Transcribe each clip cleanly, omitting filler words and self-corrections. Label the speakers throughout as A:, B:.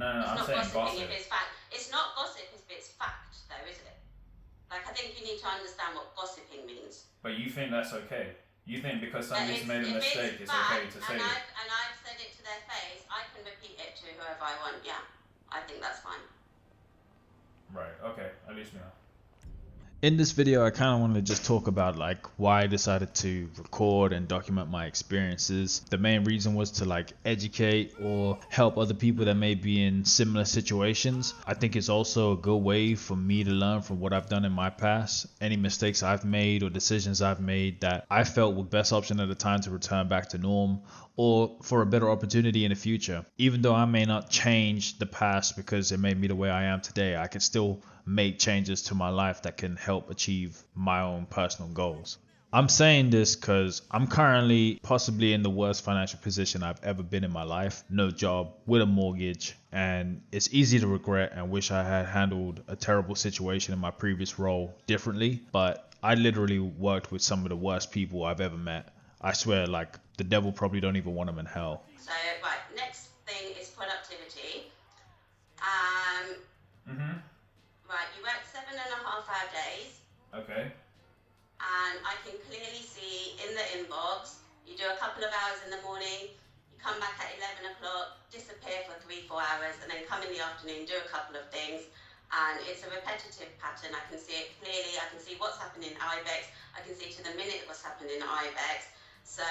A: It's
B: I'm
A: not
B: saying
A: gossiping
B: gossip.
A: if it's fact. It's not gossip if it's fact, though, is it? Like, I think you need to understand what gossiping means.
B: But you think that's okay? You think because
A: That
B: somebody's made a
A: if
B: mistake, it's okay to say it?
A: and I've said it to their face, I can repeat it to whoever I want. Yeah, I think that's fine.
B: Right. Okay. At least we know.
C: In this video, I kind of wanted to just talk about like why I decided to record and document my experiences. The main reason was to like educate or help other people that may be in similar situations. I think it's also a good way for me to learn from what I've done in my past, any mistakes I've made or decisions I've made that I felt were best option at the time to return back to norm or for a better opportunity in the future. Even though I may not change the past because it made me the way I am today, I can still make changes to my life that can help achieve my own personal goals. I'm saying this because I'm currently possibly in the worst financial position I've ever been in my life. No job, with a mortgage, and it's easy to regret and wish I had handled a terrible situation in my previous role differently, but I literally worked with some of the worst people I've ever met. I swear, like, the devil probably don't even want them in hell.
A: So, right, next thing is productivity. Right, you work 7.5-hour days.
B: Okay.
A: And I can clearly see in the inbox, you do a couple of hours in the morning, you come back at 11 o'clock, disappear for 3-4 hours, and then come in the afternoon, do a couple of things. And it's a repetitive pattern. I can see it clearly. I can see what's happened in IBEX. I can see to the minute what's happened in IBEX. So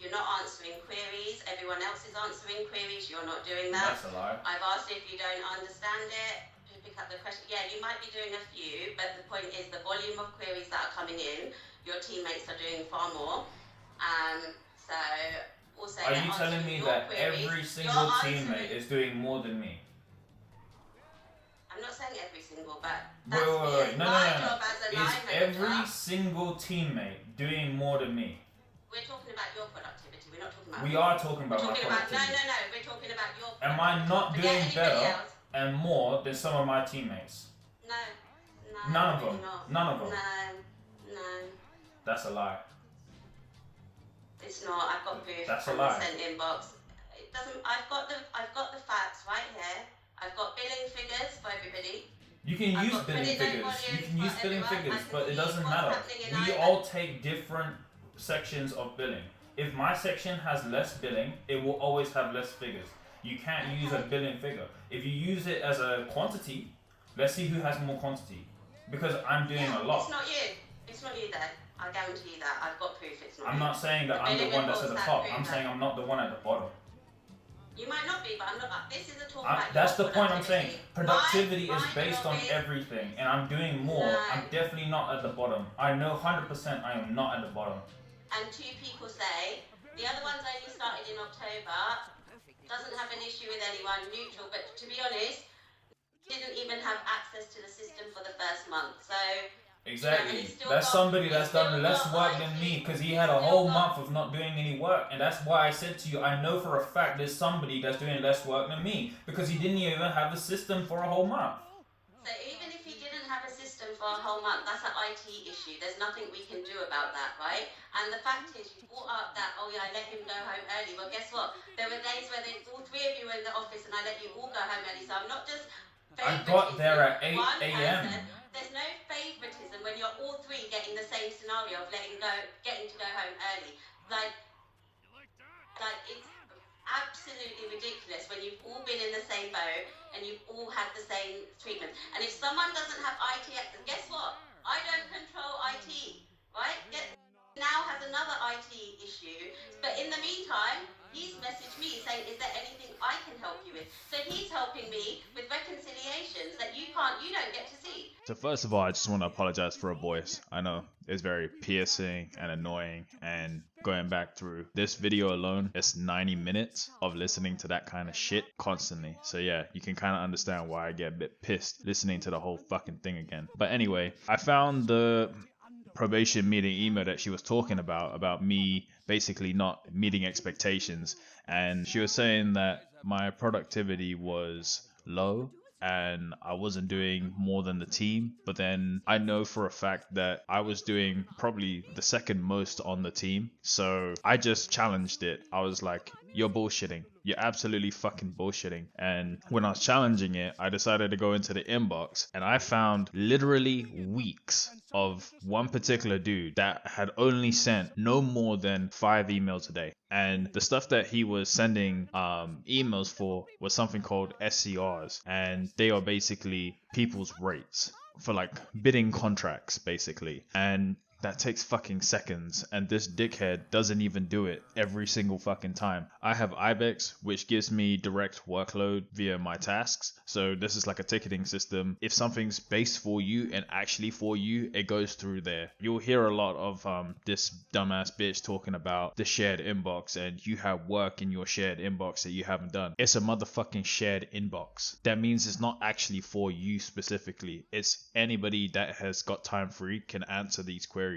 A: you're not answering queries. Everyone else is answering queries. You're not doing that.
B: That's a lie.
A: I've asked if you don't understand it. Pick up the question. Yeah, you might be doing a few, but the point is the volume of queries that are coming in, your teammates are doing far more. So also,
B: are you telling me that every single teammate is doing more than me?
A: I'm not saying every single, but
B: wait. No.
A: job as a
B: is
A: line
B: every
A: manager,
B: single teammate doing more than me?
A: We're talking about your productivity. We're not talking about.
B: We are talking about my productivity.
A: No. We're talking about your.
B: Am I not doing better
A: else.
B: and more than some of my teammates?
A: No.
B: None of
A: really
B: them.
A: not.
B: None of them.
A: No.
B: That's a lie.
A: It's not. I've got proof.
B: That's a
A: from
B: lie.
A: The sent inbox. It doesn't. I've got the facts right here. I've got billing figures for everybody.
B: You can use billing figures. You can use billing figures, but it doesn't matter. We all take different sections of billing. If my section has less billing, it will always have less figures. You can't use a billing figure. If you use it as a quantity, let's see who has more quantity. Because I'm doing a lot.
A: It's not you. It's not you then. I guarantee you that. I've got proof it's not
B: I'm
A: you.
B: not saying that I'm the one that's at the top. I'm saying I'm not the one at the bottom.
A: You might not be, but I'm not. This is a talk about
B: that's
A: your
B: the point I'm saying. Productivity
A: my
B: is based on everything, and I'm doing more.
A: No.
B: I'm definitely not at the bottom. I know 100% I am not at the bottom.
A: And two people say, the other one's only started in October, doesn't have an issue with anyone, neutral, but to be honest, didn't even have access to the system for the first month. So
B: exactly, that's somebody that's done less work than me because he had a whole month of not doing any work, and that's why I said to you, I know for a fact there's somebody that's doing less work than me because he didn't even have a system for a whole month.
A: So even if he didn't have a system for a whole month, that's an IT issue. There's nothing we can do about that, right? And the fact is, you brought up that, oh yeah, I let him go home early. Well, guess what? There were days where all three of you were in the office and I let you all go home early. So I'm not just
B: I got there at 8 a.m.
A: There's no favoritism when you're all three getting the same scenario of getting to go home early. Like it's absolutely ridiculous when you've all been in the same boat and you've all had the same treatment. And if someone doesn't have IT access, guess what? I don't control IT, right? Now has another IT issue, but in the meantime, he's messaged me saying, is there anything I can help you with? So he's helping me with reconciliations that you don't get to see.
C: So first of all, I just want to apologize for a voice. I know it's very piercing and annoying, and going back through this video alone, it's 90 minutes of listening to that kind of shit constantly. So yeah, you can kind of understand why I get a bit pissed listening to the whole fucking thing again. But anyway, I found the probation meeting email that she was talking about me basically not meeting expectations, and she was saying that my productivity was low and I wasn't doing more than the team. But then I know for a fact that I was doing probably the second most on the team, so I just challenged it. I was like, you're bullshitting. You're absolutely fucking bullshitting. And when I was challenging it, I decided to go into the inbox and I found literally weeks of one particular dude that had only sent no more than 5 emails a day. And the stuff that he was sending emails for was something called SCRs. And they are basically people's rates for like bidding contracts, basically. And that takes fucking seconds, and this dickhead doesn't even do it every single fucking time. I have Ibex, which gives me direct workload via my tasks. So this is like a ticketing system. If something's based for you and actually for you, it goes through there. You'll hear a lot of this dumbass bitch talking about the shared inbox, and you have work in your shared inbox that you haven't done. It's a motherfucking shared inbox. That means it's not actually for you specifically. It's anybody that has got time free can answer these queries.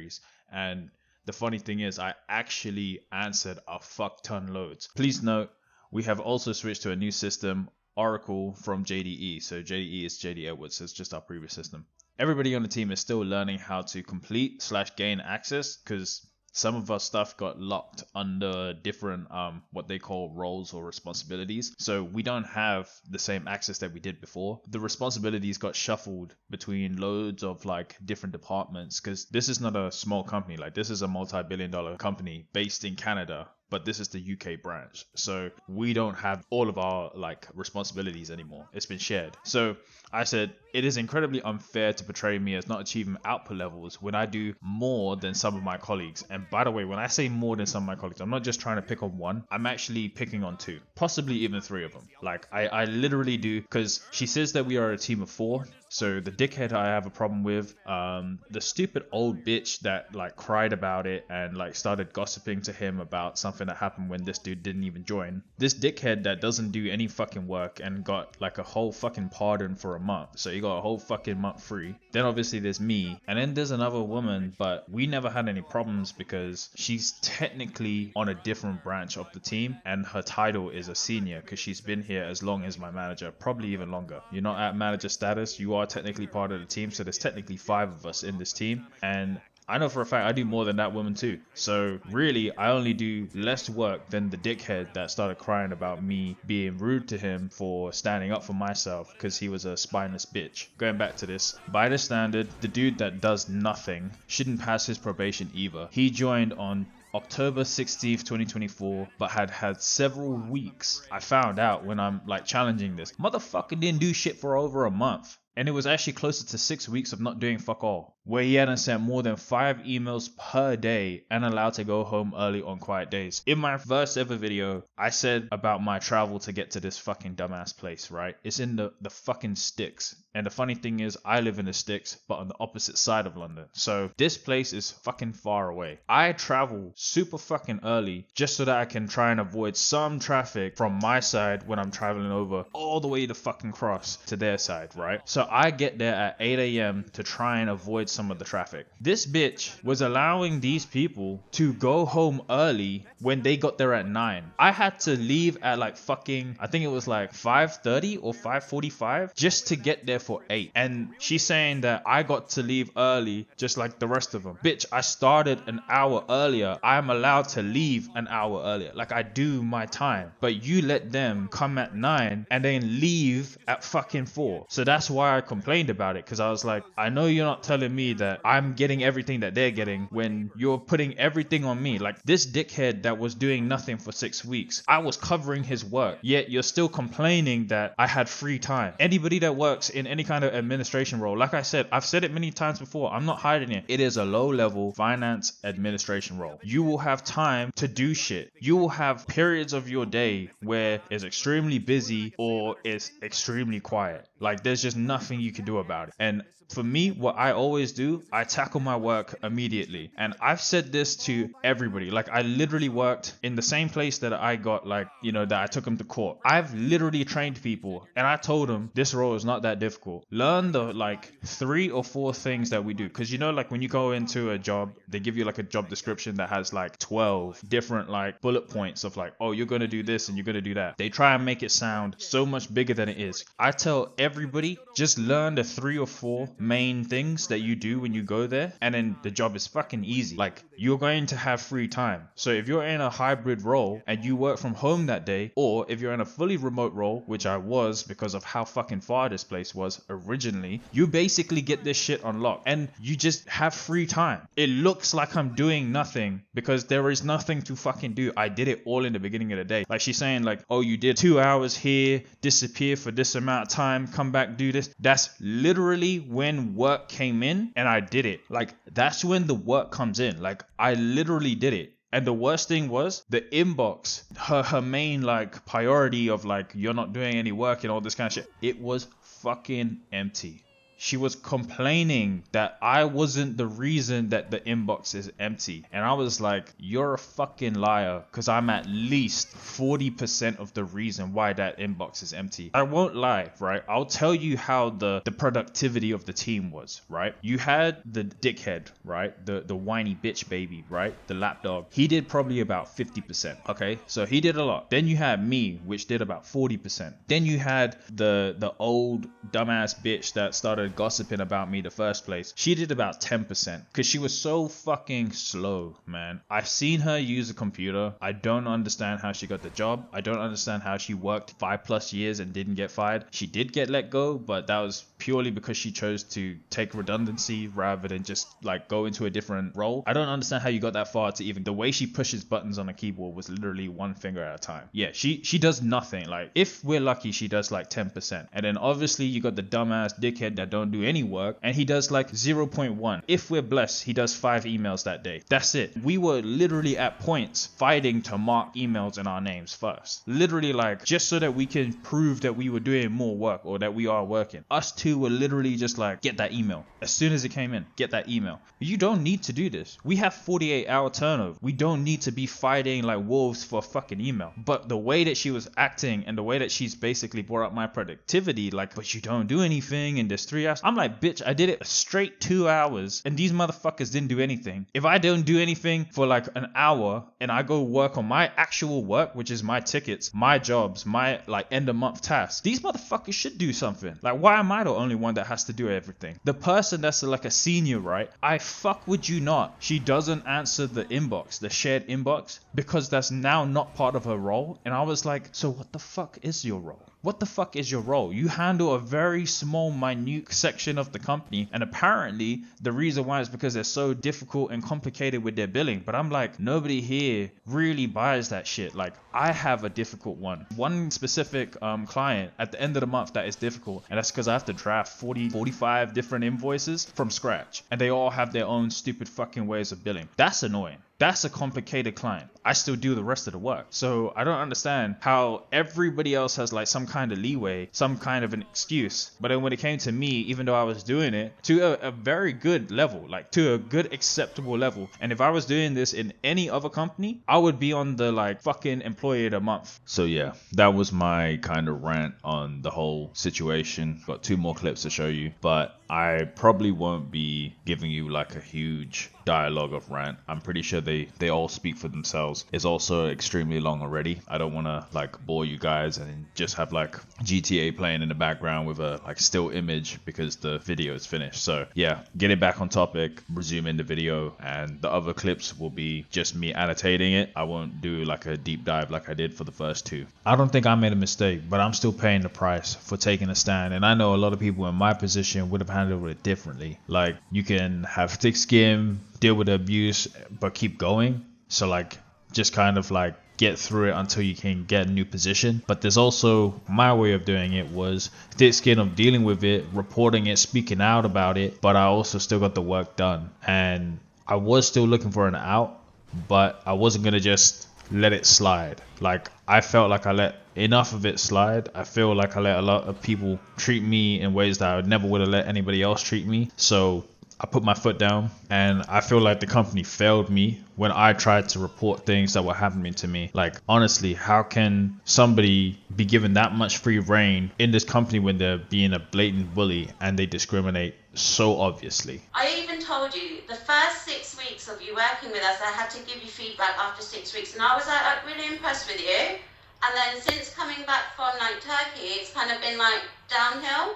C: And the funny thing is, I actually answered a fuck ton loads. Please note, we have also switched to a new system, Oracle from JDE. So JDE is JD Edwards, it's just our previous system. Everybody on the team is still learning how to complete/gain access, because some of our stuff got locked under different what they call roles or responsibilities. So we don't have the same access that we did before. The responsibilities got shuffled between loads of like different departments, because this is not a small company. Like, this is a multi-billion-dollar company based in Canada, but this is the UK branch. So we don't have all of our like responsibilities anymore. It's been shared. So I said, it is incredibly unfair to portray me as not achieving output levels when I do more than some of my colleagues. And by the way, when I say more than some of my colleagues, I'm not just trying to pick on one. I'm actually picking on 2, possibly even 3 of them. Like I literally do, because she says that we are a team of 4. So the dickhead I have a problem with, the stupid old bitch that like cried about it and like started gossiping to him about something that happened when this dude didn't even join. This dickhead that doesn't do any fucking work and got like a whole fucking pardon for a month. So he got a whole fucking month free. Then obviously there's me, and then there's another woman, but we never had any problems because she's technically on a different branch of the team, and her title is a senior because she's been here as long as my manager, probably even longer. You're not at manager status, you are technically part of the team. So there's technically 5 of us in this team, and I know for a fact I do more than that woman too. So really, I only do less work than the dickhead that started crying about me being rude to him for standing up for myself because he was a spineless bitch. Going back to this, by the standard, the dude that does nothing shouldn't pass his probation either. He joined on October 16th, 2024, but had several weeks. I found out when I'm like challenging this. Motherfucker didn't do shit for over a month. And it was actually closer to 6 weeks of not doing fuck all, where he hadn't sent more than 5 emails per day and allowed to go home early on quiet days. In my first ever video, I said about my travel to get to this fucking dumbass place, right? It's in the fucking sticks. And the funny thing is, I live in the sticks, but on the opposite side of London. So this place is fucking far away. I travel super fucking early just so that I can try and avoid some traffic from my side when I'm traveling over all the way to fucking cross to their side, right? So I get there at 8 a.m. to try and avoid some of the traffic. This bitch was allowing these people to go home early when they got there at 9. I had to leave at like fucking, I think it was like 5:30 or 5:45 just to get there for 8. And she's saying that I got to leave early just like the rest of them. Bitch, I started an hour earlier. I'm allowed to leave an hour earlier. Like, I do my time. But you let them come at 9 and then leave at fucking 4. So that's why I complained about it, because I was like, I know you're not telling me that I'm getting everything that they're getting when you're putting everything on me. Like, this dickhead that was doing nothing for 6 weeks, I was covering his work, yet you're still complaining that I had free time. Anybody that works in any kind of administration role, like I said, I've said it many times before, I'm not hiding it. It is a low-level finance administration role. You will have time to do shit. You will have periods of your day where it's extremely busy or it's extremely quiet. Like, there's just nothing you can do about it. And for me, what I always do, I tackle my work immediately. And I've said this to everybody. Like, I literally worked in the same place that I got, like, you know, that I took them to court. I've literally trained people and I told them this role is not that difficult. Learn the like 3 or 4 things that we do. Because, you know, like when you go into a job, they give you like a job description that has like 12 different like bullet points of like, oh, you're going to do this and you're going to do that. They try and make it sound so much bigger than it is. I tell everybody, just just learn the 3 or 4 main things that you do when you go there, and then the job is fucking easy. Like, you're going to have free time. So if you're in a hybrid role and you work from home that day, or if you're in a fully remote role, which I was because of how fucking far this place was originally, you basically get this shit unlocked and you just have free time. It looks like I'm doing nothing because there is nothing to fucking do. I did it all in the beginning of the day. Like, she's saying like, oh, you did 2 hours here, disappear for this amount of time, come back, do this. That's literally when work came in and I did it. Like, that's when the work comes in. Like, I literally did it. And the worst thing was the inbox, her main like priority of like, you're not doing any work and all this kind of shit. It was fucking empty. She was complaining that I wasn't the reason that the inbox is empty. And I was like, you're a fucking liar, because I'm at least 40% of the reason why that inbox is empty. I won't lie, right? I'll tell you how the productivity of the team was, right? You had the dickhead, right? The whiny bitch baby, right? The lapdog. He did probably about 50%, okay? So he did a lot. Then you had me, which did about 40%. Then you had the old dumbass bitch that started gossiping about me the first place. She did about 10% because she was so fucking slow, man. I've seen her use a computer. I don't understand how she got the job. I don't understand how she worked 5+ years and didn't get fired. She did get let go, but that was purely because she chose to take redundancy rather than just like go into a different role. I don't understand how you got that far to even the way she pushes buttons on a keyboard was literally one finger at a time. Yeah, she does nothing. Like, if we're lucky, she does like 10%. And then obviously you got the dumbass dickhead that don't do any work and he does like 0.1. If we're blessed, he does 5 emails that day. That's it. We were literally at points fighting to mark emails in our names first. Literally, like, just so that we can prove that we were doing more work or that we are working. Us two were literally just like, get that email. As soon as it came in, get that email. You don't need to do this. We have 48-hour turnover. We don't need to be fighting like wolves for a fucking email. But the way that she was acting and the way that she's basically brought up my productivity, like, but you don't do anything in this 3 hours. I'm like, bitch, I did it a straight 2 hours and these motherfuckers didn't do anything. If I don't do anything for like an hour and I go work on my actual work, which is my tickets, my jobs, my like end of month tasks, these motherfuckers should do something. Like, why am I the only one that has to do everything? The person that's like a senior, right? I fuck with you not. She doesn't answer the inbox, the shared inbox, because that's now not part of her role. And I was like, so what the fuck is your role? What the fuck is your role? You handle a very small, minute section of the company, and apparently the reason why is because they're so difficult and complicated with their billing. But I'm like, nobody here really buys that shit. Like, I have a difficult one specific client at the end of the month that is difficult, and that's because I have to draft 45 different invoices from scratch, and they all have their own stupid fucking ways of billing. That's annoying. That's a complicated client. I still do the rest of the work. So I don't understand how everybody else has like some kind of leeway, some kind of an excuse. But then when it came to me, even though I was doing it to a very good level, like to a good acceptable level. And if I was doing this in any other company, I would be on the like fucking employee of the month. So yeah, that was my kind of rant on the whole situation. Got 2 more clips to show you, but I probably won't be giving you like a huge dialogue of rant. I'm pretty sure they all speak for themselves. It's also extremely long already. I don't want to like bore you guys and just have like GTA playing in the background with a like still image because the video is finished. So yeah, getting back on topic, resuming the video, and the other clips will be just me annotating it. I won't do like a deep dive like I did for the first 2. I don't think I made a mistake, but I'm still paying the price for taking a stand. And I know a lot of people in my position would have handled it differently. Like, you can have thick skin, deal with the abuse, but keep going. So like, just kind of like get through it until you can get a new position. But there's also my way of doing it was thick skin of dealing with it, reporting it, speaking out about it, but I also still got the work done. And I was still looking for an out, but I wasn't gonna just let it slide. Like, I felt like I let enough of it slide. I feel like I let a lot of people treat me in ways that I never would have let anybody else treat me. So I put my foot down, and I feel like the company failed me when I tried to report things that were happening to me. Like, honestly, how can somebody be given that much free reign in this company when they're being a blatant bully and they discriminate so obviously?
A: I even told you the first 6 weeks of you working with us, I had to give you feedback after 6 weeks, and I was like really impressed with you. And then since coming back from like Turkey, it's kind of been like downhill.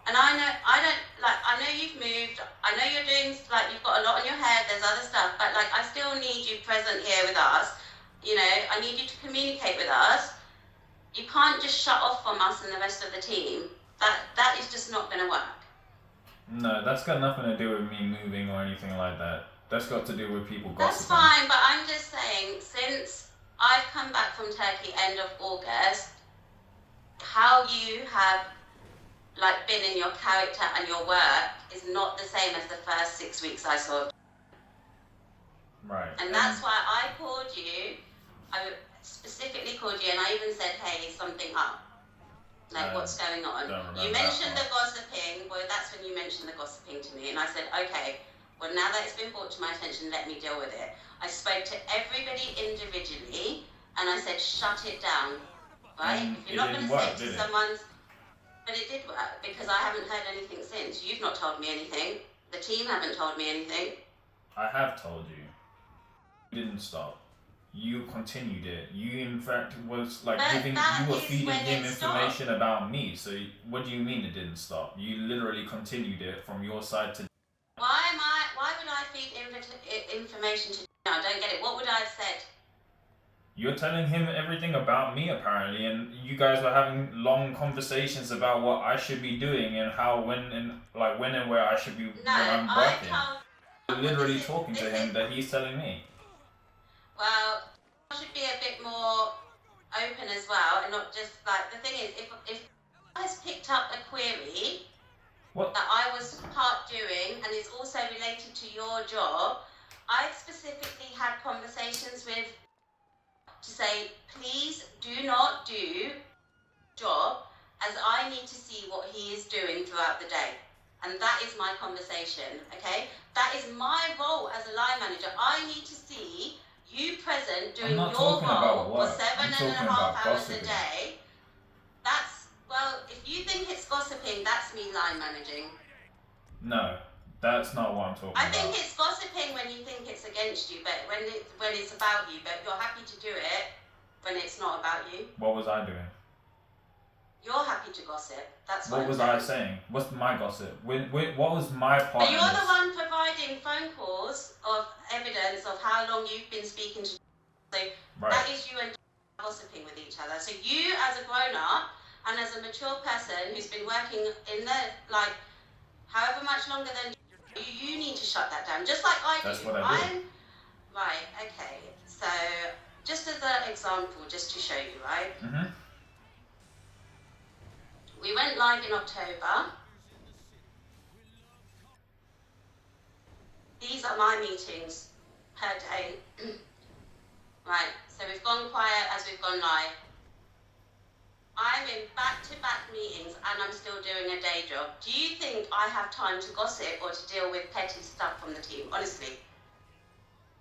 A: And I know you've moved. I know you're doing, like, you've got a lot on your head. There's other stuff, but like, I still need you present here with us. You know, I need you to communicate with us. You can't just shut off from us and the rest of the team. That is just not going to work.
B: No, that's got nothing to do with me moving or anything like that. That's got to do with people gossiping.
A: That's fine, but I'm just saying, since I've come back from Turkey end of August, how you have like been in your character and your work is not the same as the first 6 weeks I saw.
B: Right.
A: And that's why I called you. I specifically called you, and I even said, hey, is something up? Like, what's going on? You mentioned the gossiping. Well, that's when you mentioned the gossiping to me. And I said, okay, well, now that it's been brought to my attention, let me deal with it. I spoke to everybody individually, and I said, shut it down. Right? If you're not going to say to someone's... But it did work, because I haven't heard anything since. You've not told me anything. The team haven't told me anything.
B: I have told you. You didn't stop. You continued it. You, in fact, was like you were feeding him information about me. So what do you mean it didn't stop? You literally continued it from your side to...
A: Why would I feed information to... I don't get it. What would I have said?
B: You're telling him everything about me, apparently, and you guys were having long conversations about what I should be doing and how, when and where I should be when I'm working. You're literally talking to him that he's telling me.
A: Well, I should be a bit more open as well, and not just like, the thing is, if I has picked up a query that I was part doing and is also related to your job, I've specifically had conversations with to say, please do not do job, as I need to see what he is doing throughout the day. And that is my conversation, okay? That is my role as a line manager. I need to see you present doing your role for 7.5 hours a day. That's, well, if you think it's gossiping, that's me line managing.
B: No. That's not what I'm talking about.
A: I think it's gossiping when you think it's against you, but when it's about you, but you're happy to do it when it's not about you.
B: What was I doing?
A: You're happy to gossip. That's what
B: was I saying? What's my gossip? What was my part?
A: But you're the one providing phone calls of evidence of how long you've been speaking to. So that is you and gossiping with each other. So you, as a grown-up and as a mature person who's been working in the, like, however much longer than you need to shut that down, just like I do.
B: That's what I do.
A: Right, okay. So, just as an example, just to show you, right?
B: Mm-hmm.
A: We went live in October. These are my meetings per day. Right, so we've gone quiet as we've gone live. I'm in back-to-back meetings and I'm still doing a day job. Do you think I have time to gossip or to deal with petty stuff from the team? Honestly.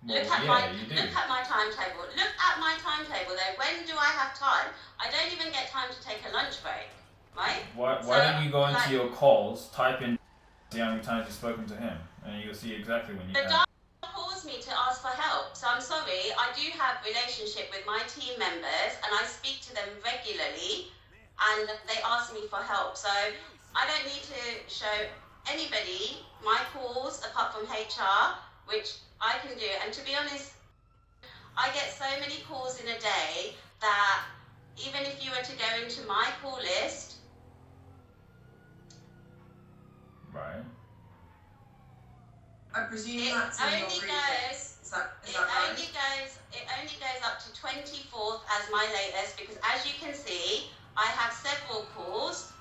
B: Well,
A: look at my timetable. Look at my timetable though. When do I have time? I don't even get time to take a lunch break, right?
B: Why don't you go into your calls, type in, see how many times you've spoken to him, and you'll see exactly when you can.
A: But calls me to ask for help. So I'm sorry, I do have relationship with my team members and I speak to them regularly and they ask me for help. So I don't need to show anybody my calls apart from HR, which I can do. And to be honest, I get so many calls in a day that even if you were to go into my call list.
B: Right.
D: I presume
A: it
D: that's
A: only goes.
D: It
A: only goes up to 24th as my latest, because as you can see, I have several calls.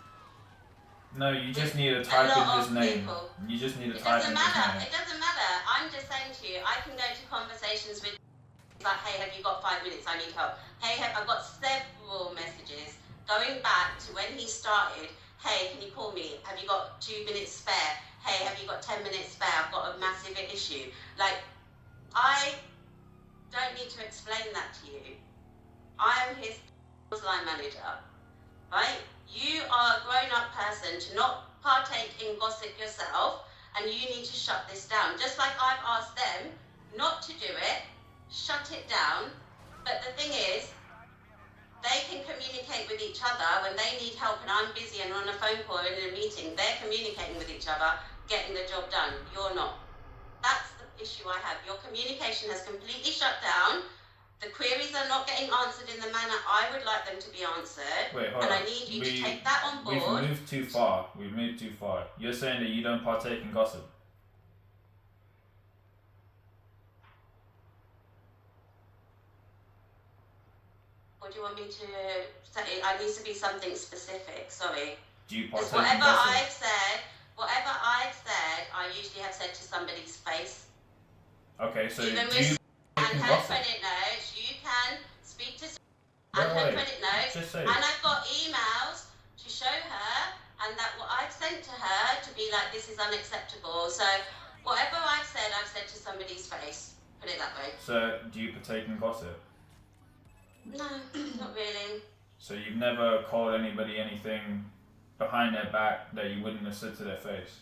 B: No, you just need to type in his name. You just need to type in his name.
A: It doesn't matter. I'm just saying to you, I can go to conversations with, like, hey, have you got 5 minutes? I need help. Hey, I've got several messages going back to when he started. Hey, can you call me? Have you got 2 minutes spare? Hey, have you got 10 minutes spare? I've got a massive issue. Like, I don't need to explain that to you. I am his line manager, right? You are a grown-up person to not partake in gossip yourself, and you need to shut this down. Just like I've asked them not to do it, shut it down. But the thing is, they can communicate with each other when they need help and I'm busy and on a phone call or in a meeting. They're communicating with each other, getting the job done. You're not. That's the issue I have. Your communication has completely shut down. The queries are not getting answered in the manner I would like them to be answered.
B: Wait, hold
A: and
B: on.
A: I need you to take that on board.
B: We've moved too far. You're saying that you don't partake in gossip.
A: What do you want me to say? I need to be something specific. Sorry.
B: Do you
A: Because
B: partake in gossip?
A: whatever I've said, I usually have said to somebody's face.
B: Okay, so
A: Even
B: do
A: with
B: you
A: and
B: partake in
A: her
B: gossip?
A: credit notes, you can speak to
B: Wait,
A: and her
B: wait.
A: credit notes.
B: Just say.
A: And I've got emails to show her, and that what I've sent to her to be like, this is unacceptable. So whatever I've said to somebody's face. Put it that way.
B: So do you partake in gossip?
A: No, not really.
B: So you've never called anybody anything behind their back that you wouldn't have said to their face?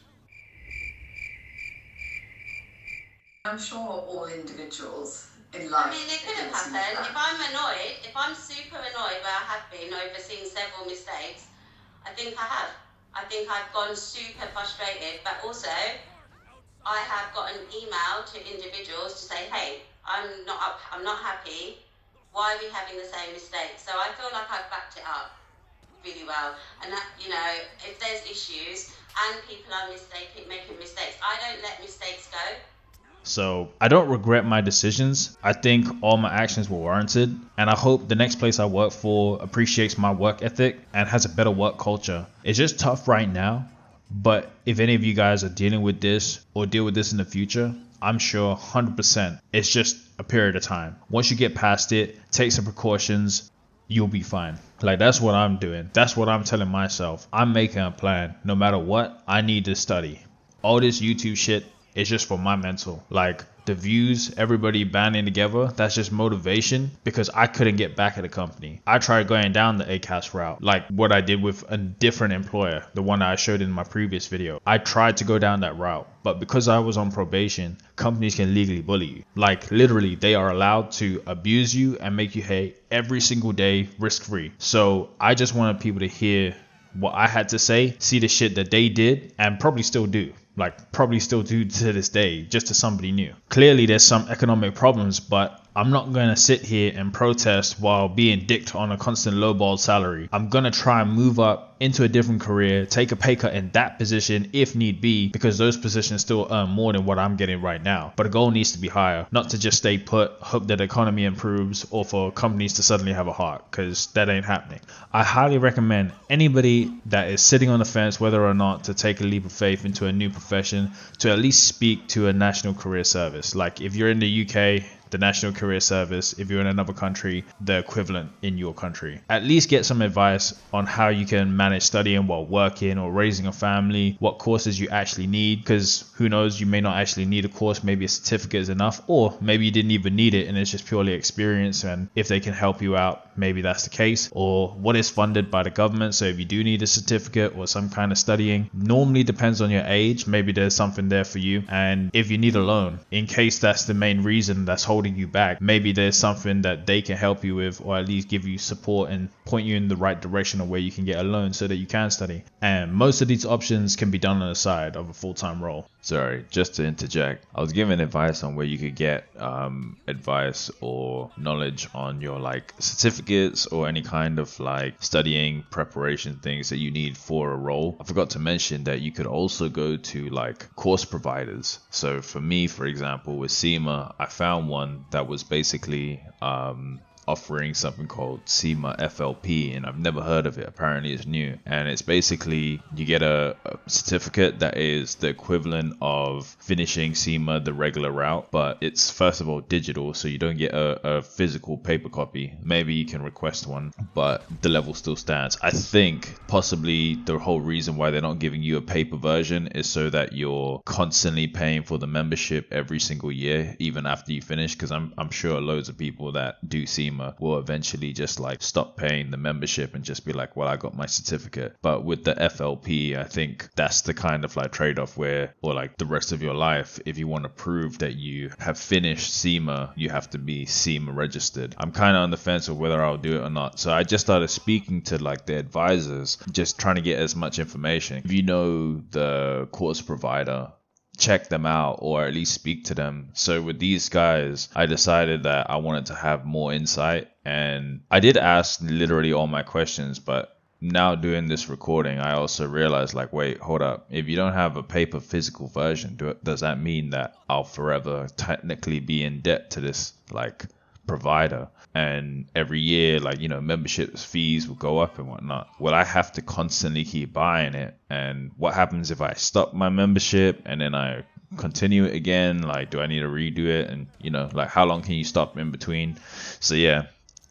D: I'm sure all individuals in life.
A: I mean, it could have happened. If I'm super annoyed, where I have been overseeing several mistakes, I think I have. I think I've gone super frustrated, but also I have got an email to individuals to say, hey, I'm not happy. Why are we having the same mistake? So I feel like I've backed it up really well. And that, if there's issues and people are making mistakes, I don't let mistakes go.
C: So I don't regret my decisions. I think all my actions were warranted, and I hope the next place I work for appreciates my work ethic and has a better work culture. It's just tough right now, but if any of you guys are dealing with this or deal with this in the future, I'm sure 100% it's just a period of time. Once you get past it, take some precautions, you'll be fine. Like, that's what I'm doing. That's what I'm telling myself. I'm making a plan. No matter what, I need to study. All this YouTube shit, it's just for my mental. Like, the views, everybody banding together, that's just motivation because I couldn't get back at the company. I tried going down the acas route, like what I did with a different employer, the one that I showed in my previous video. I tried to go down that route, but because I was on probation, companies can legally bully you. Like, literally, they are allowed to abuse you and make you hate every single day risk-free. So I just wanted people to hear what I had to say, see the shit that they did and probably still do. Like, probably still do to this day, just to somebody new. Clearly there's some economic problems, but I'm not going to sit here and protest while being dicked on a constant lowball salary. I'm going to try and move up into a different career, take a pay cut in that position if need be, because those positions still earn more than what I'm getting right now. But the goal needs to be higher, not to just stay put, hope that the economy improves, or for companies to suddenly have a heart, because that ain't happening. I highly recommend anybody that is sitting on the fence whether or not to take a leap of faith into a new profession to at least speak to a national career service. Like, if you're in the UK, the National Career Service. If you're in another country, the equivalent in your country. At least get some advice on how you can manage studying while working or raising a family, what courses you actually need, because who knows, you may not actually need a course, maybe a certificate is enough, or maybe you didn't even need it and it's just purely experience, and if they can help you out, maybe that's the case. Or what is funded by the government, so if you do need a certificate or some kind of studying, normally depends on your age, maybe there's something there for you. And if you need a loan, in case that's the main reason that's holding you back, maybe there's something that they can help you with, or at least give you support and point you in the right direction of where you can get a loan so that you can study. And most of these options can be done on the side of a full-time role.
E: Sorry, just to interject, I was given advice on where you could get advice or knowledge on your like certificates or any kind of like studying preparation things that you need for a role. I forgot to mention that you could also go to like course providers. So for me, for example, with SEMA, I found one that was basically offering something called SEMA FLP, and I've never heard of it. Apparently it's new, and it's basically you get a certificate that is the equivalent of finishing SEMA the regular route, but it's first of all digital, so you don't get a physical paper copy. Maybe you can request one, but the level still stands. I think possibly the whole reason why they're not giving you a paper version is so that you're constantly paying for the membership every single year, even after you finish, because I'm sure loads of people that do SEMA SEMA will eventually just like stop paying the membership and just be like, well, I got my certificate. But with the FLP, I think that's the kind of like trade-off where, or like the rest of your life, if you want to prove that you have finished SEMA, you have to be SEMA registered. I'm kind of on the fence of whether I'll do it or not. So I just started speaking to like the advisors, just trying to get as much information. If you know the course provider, check them out or at least speak to them. So with these guys, I decided that I wanted to have more insight, and I did ask literally all my questions, but now doing this recording, I also realized like, wait, hold up. If you don't have a paper physical version, does that mean that I'll forever technically be in debt to this like provider? And every year, like, you know, membership fees will go up and whatnot. Will I have to constantly keep buying it? And what happens if I stop my membership and then I continue it again? Like, do I need to redo it? And, you know, like, how long can you stop in between? So yeah,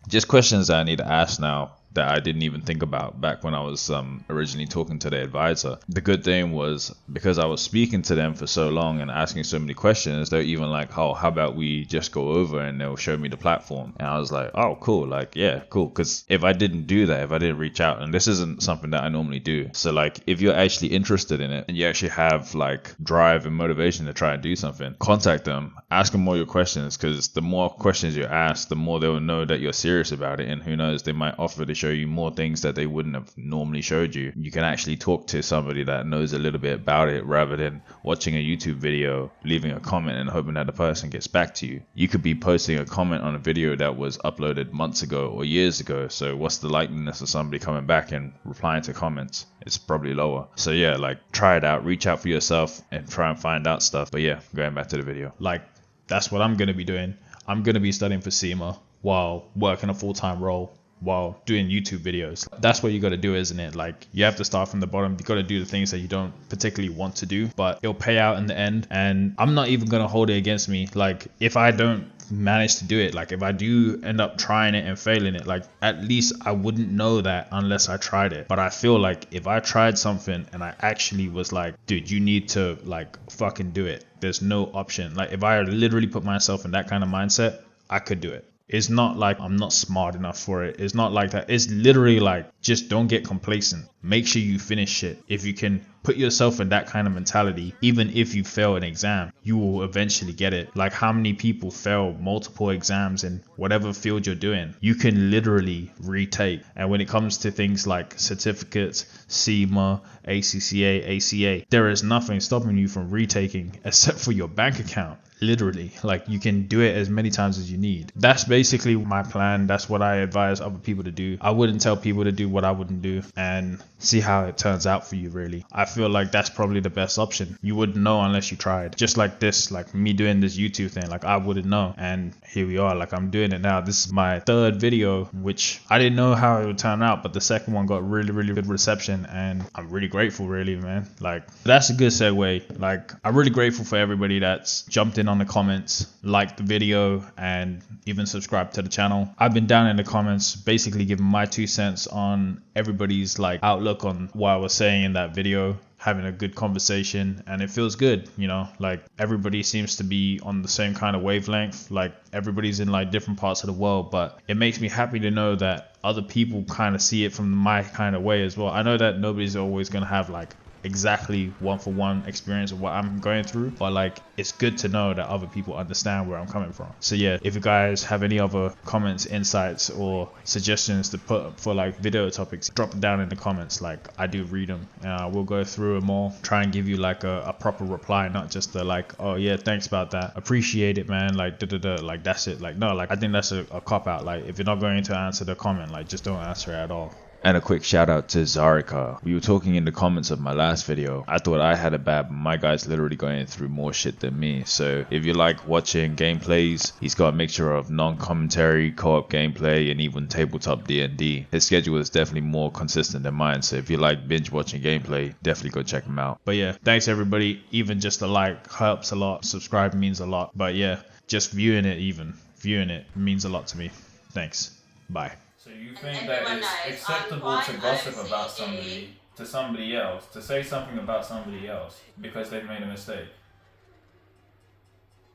E: just questions that I need to ask now that I didn't even think about back when I was originally talking to the advisor. The good thing was, because I was speaking to them for so long and asking so many questions, they're even like, oh, how about we just go over and they'll show me the platform? And I was like, oh, cool. Like, yeah, cool. Because if I didn't do that, if I didn't reach out, and this isn't something that I normally do. So like, if you're actually interested in it and you actually have like drive and motivation to try and do something, contact them, ask them all your questions, because the more questions you ask, the more they'll know that you're serious about it. And who knows, they might offer to show you more things that they wouldn't have normally showed you. You can actually talk to somebody that knows a little bit about it rather than watching a YouTube video, leaving a comment and hoping that the person gets back to you. You could be posting a comment on a video that was uploaded months ago or years ago. So what's the likeliness of somebody coming back and replying to comments? It's probably lower. So yeah, like, try it out, reach out for yourself and try and find out stuff. But yeah, going back to the video.
C: Like, that's what I'm going to be doing. I'm going to be studying for SEMA while working a full-time role, while doing YouTube videos. That's what you got to do, isn't it? Like, you have to start from the bottom. You got to do the things that you don't particularly want to do, but it'll pay out in the end. And I'm not even going to hold it against me. Like, if I don't manage to do it, like if I do end up trying it and failing it, like at least I wouldn't know that unless I tried it. But I feel like if I tried something and I actually was like, dude, you need to like fucking do it, there's no option. Like, if I literally put myself in that kind of mindset, I could do it. It's not like I'm not smart enough for it. It's not like that. It's literally like, just don't get complacent. Make sure you finish it. If you can put yourself in that kind of mentality, even if you fail an exam, you will eventually get it. Like, how many people fail multiple exams in whatever field you're doing? You can literally retake. And when it comes to things like certificates, SEMA, ACCA, ACA, there is nothing stopping you from retaking except for your bank account. Literally, like, you can do it as many times as you need. That's basically my plan. That's what I advise other people to do. I wouldn't tell people to do what I wouldn't do, and see how it turns out for you, really. I feel like that's probably the best option. You wouldn't know unless you tried. Just like this, like me doing this YouTube thing, like I wouldn't know. And here we are, like I'm doing it now. This is my third video, which I didn't know how it would turn out, but the second one got really, really good reception, and I'm really grateful, really, man. Like, that's a good segue. Like, I'm really grateful for everybody that's jumped in on the comments, liked the video, and even subscribed to the channel. I've been down in the comments basically giving my 2 cents on everybody's like outlook on what I was saying in that video, having a good conversation, and it feels good, you know, like everybody seems to be on the same kind of wavelength. Like, everybody's in like different parts of the world, but it makes me happy to know that other people kind of see it from my kind of way as well. I know that nobody's always going to have like exactly one-for-one experience of what I'm going through, but like, it's good to know that other people understand where I'm coming from. So yeah, if you guys have any other comments, insights, or suggestions to put up for like video topics, drop it down in the comments. Like, I do read them, and we'll go through them all, try and give you like a proper reply, not just the like, oh yeah, thanks about that, appreciate it, man, like da-da-da, like that's it. Like, no, like I think that's a cop out. Like, if you're not going to answer the comment, like just don't answer it at all.
E: And a quick shout out to Zarika. We were talking in the comments of my last video. I thought I had it bad, but my guy's literally going through more shit than me. So if you like watching gameplays, he's got a mixture of non-commentary, co-op gameplay, and even tabletop D&D. His schedule is definitely more consistent than mine. So if you like binge watching gameplay, definitely go check him out.
C: But yeah, thanks everybody. Even just a like helps a lot. Subscribe means a lot. But yeah, just viewing it means a lot to me. Thanks. Bye.
B: So you think that it's acceptable to gossip about somebody to somebody else, to say something about somebody else because they've made a mistake?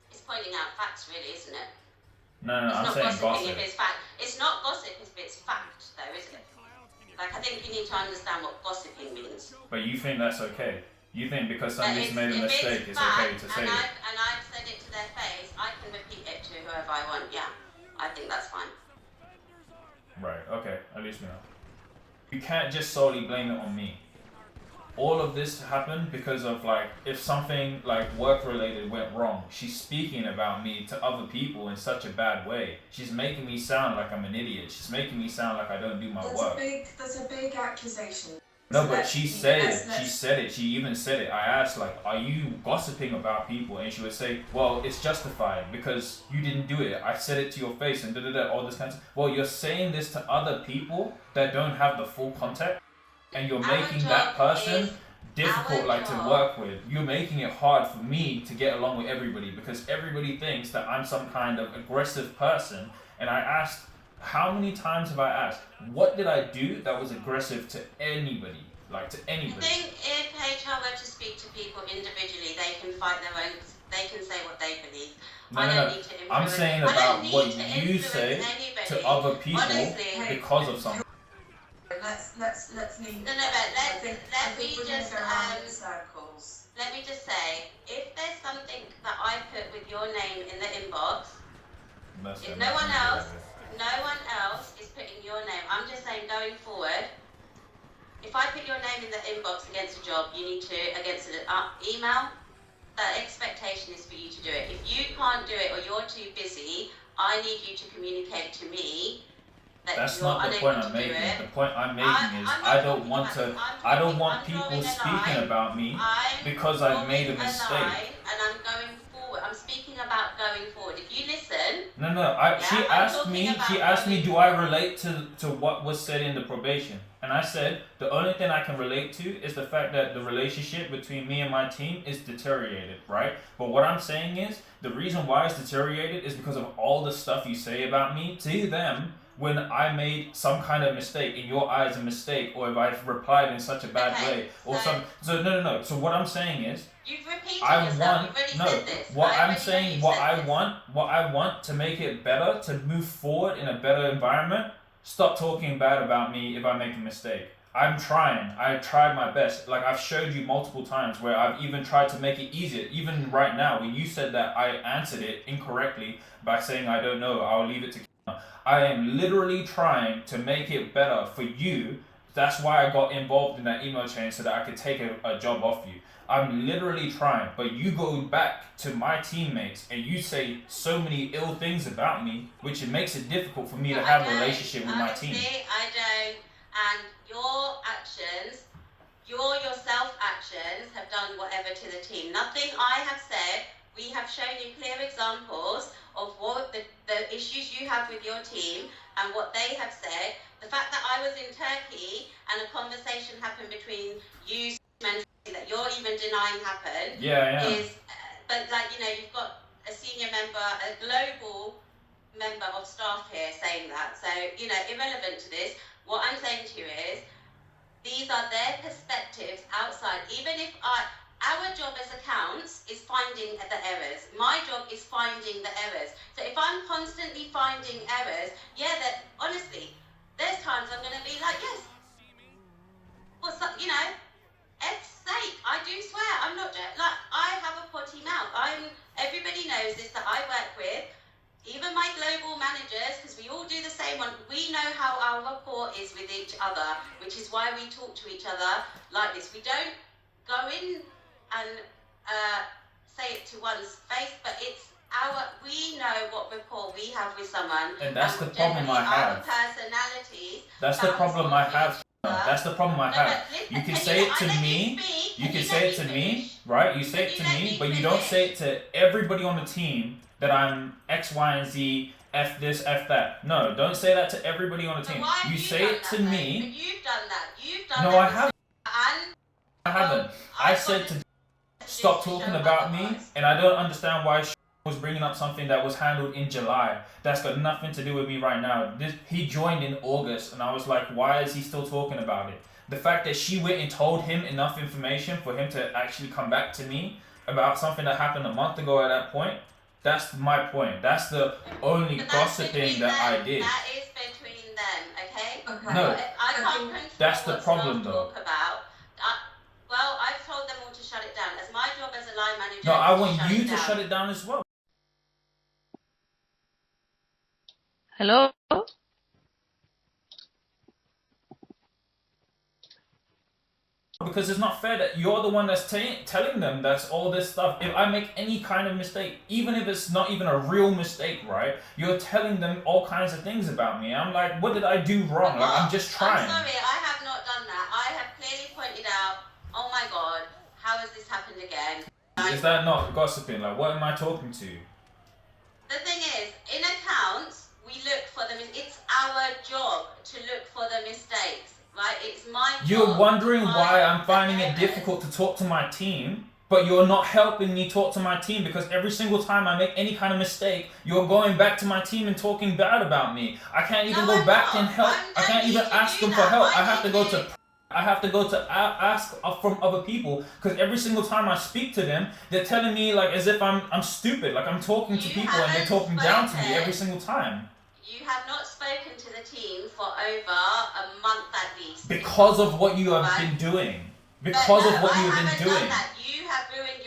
A: It's pointing out facts, really, isn't it?
B: No,
A: It's
B: I'm
A: not
B: saying
A: gossiping
B: gossip.
A: if it's fact. It's not gossip if it's fact, though, is it? Like, I think you need to understand what gossiping means.
B: But you think that's okay? You think because somebody's
A: But
B: made a mistake, it's okay to say it?
A: And I've said it to their face, I can repeat it to whoever I want. Yeah, I think that's fine.
B: Right, okay, at least we know. You can't just solely blame it on me. All of this happened because of, like, if something like work related went wrong, she's speaking about me to other people in such a bad way. She's making me sound like I'm an idiot. She's making me sound like I don't do my work.
D: That's a big accusation.
B: No, but she said it. She said it. She even said it. I asked, like, are you gossiping about people? And she would say, well, it's justified because you didn't do it. I said it to your face and da-da-da, all this kind of stuff. Well, you're saying this to other people that don't have the full context, and you're making that person difficult, like, to work with. You're making it hard for me to get along with everybody because everybody thinks that I'm some kind of aggressive person. And I asked, how many times have I asked, what did I do that was aggressive to anybody? Like, to anybody.
A: I think if HR were to speak to people individually, they can fight their own, they can say what they believe. I don't need to influence.
B: I'm saying about what you say to other people because of something.
D: Let's leave.
A: No, but let me just
D: circles.
A: let me just say, if there's something that I put with your name in the inbox, if no one else is putting your name, I'm just saying going forward, if I put your name in the inbox against a job, you need to, against an email, that expectation is for you to do it. If you can't do it or you're too busy, I need you to communicate to me that
B: that's
A: you're
B: not the
A: unable
B: point
A: to
B: I'm
A: do
B: making.
A: it.
B: The point I'm making is I don't want people speaking about me because I've made a mistake.
A: And I'm going forward. I'm speaking about going forward. If you listen.
B: No. She asked me, do I relate to what was said in the probation? And I said the only thing I can relate to is the fact that the relationship between me and my team is deteriorated, right? But what I'm saying is the reason why it's deteriorated is because of all the stuff you say about me to them. When I made some kind of mistake, in your eyes a mistake, or if I've replied in such a bad way, or so no. So what I'm saying is,
A: you've repeated yourself. You've already said this.
B: What I want to make it better, to move forward in a better environment. Stop talking bad about me if I make a mistake. I'm trying. I tried my best. Like, I've showed you multiple times where I've even tried to make it easier. Even right now, when you said that I answered it incorrectly by saying I don't know, I'll leave it to. I am literally trying to make it better for you. That's why I got involved in that email chain so that I could take a job off you. I'm literally trying, but you go back to my teammates and you say so many ill things about me, which it makes it difficult for me to have a relationship with my team.
A: I don't, and your actions, your self-actions have done whatever to the team. Nothing I have said, we have shown you clear examples of what the issues you have with your team and what they have said. The fact that I was in Turkey and a conversation happened between you that you're even denying happened is, but like, you know, you've got a senior member, a global member of staff here saying that. So, you know, irrelevant to this, what I'm saying to you is, these are their perspectives outside. Even if our job as accounts is finding the errors. My job is finding the errors. So if I'm constantly finding errors, that honestly, there's times I'm going to be like, yes. Well, so, you know, F's sake, I do swear. I'm not like, I have a potty mouth. Everybody knows this, that I work with, even my global managers, because we all do the same one. We know how our rapport is with each other, which is why we talk to each other like this. We don't go in and say it to one's face, but it's we know what rapport we have with someone.
B: And that's the problem I have.
A: Our personalities.
B: That's the problem I have. That's the problem I have. You can say it to me. You can say it to me, right? You say it to me, but you don't say it to everybody on the team that I'm X, Y, and Z, F this, F that. No, don't say that to everybody on the team. You say it to me.
A: But you've done that. You've done that.
B: No, I haven't.
A: And
B: I haven't. I said to stop talking about me, and I don't understand why was bringing up something that was handled in July. That's got nothing to do with me right now. He joined in August, and I was like, why is he still talking about it? The fact that she went and told him enough information for him to actually come back to me about something that happened a month ago at that point, That's my point. That's the only
A: But that's
B: gossiping
A: between
B: that
A: them.
B: I did.
A: That is between them, okay?
D: Okay.
B: No.
A: I can't control
B: That's the
A: what
B: problem,
A: staff
B: though.
A: talk about. Well, I've told them all to shut it down. As my job as a line manager.
B: No, I
A: is
B: want you to
A: down.
B: shut it down as well.
F: Hello?
B: Because it's not fair that you're the one that's telling them that's all this stuff. If I make any kind of mistake, even if it's not even a real mistake, right? You're telling them all kinds of things about me. I'm like, what did I do wrong? Like, I'm just trying.
A: I'm sorry, I have not done that. I have clearly pointed out, oh my god, how has this happened again?
B: Is that not gossiping? Like, what am I talking to?
A: The thing is, in accounts, we look for them. It's our job to look for the mistakes. Right, it's my job.
B: You're wondering why I'm finding it difficult to talk to my team, but you're not helping me talk to my team because every single time I make any kind of mistake, you're going back to my team and talking bad about me. I can't even go back and help. I can't even ask them for help. I have to go to ask from other people because every single time I speak to them, they're telling me like as if I'm stupid. Like I'm talking to people and they're talking down to me every single time.
A: You have not spoken to the team for over a month at least.
B: Because of what you have been doing. Because of what you have been doing.
A: Done that. You have ruined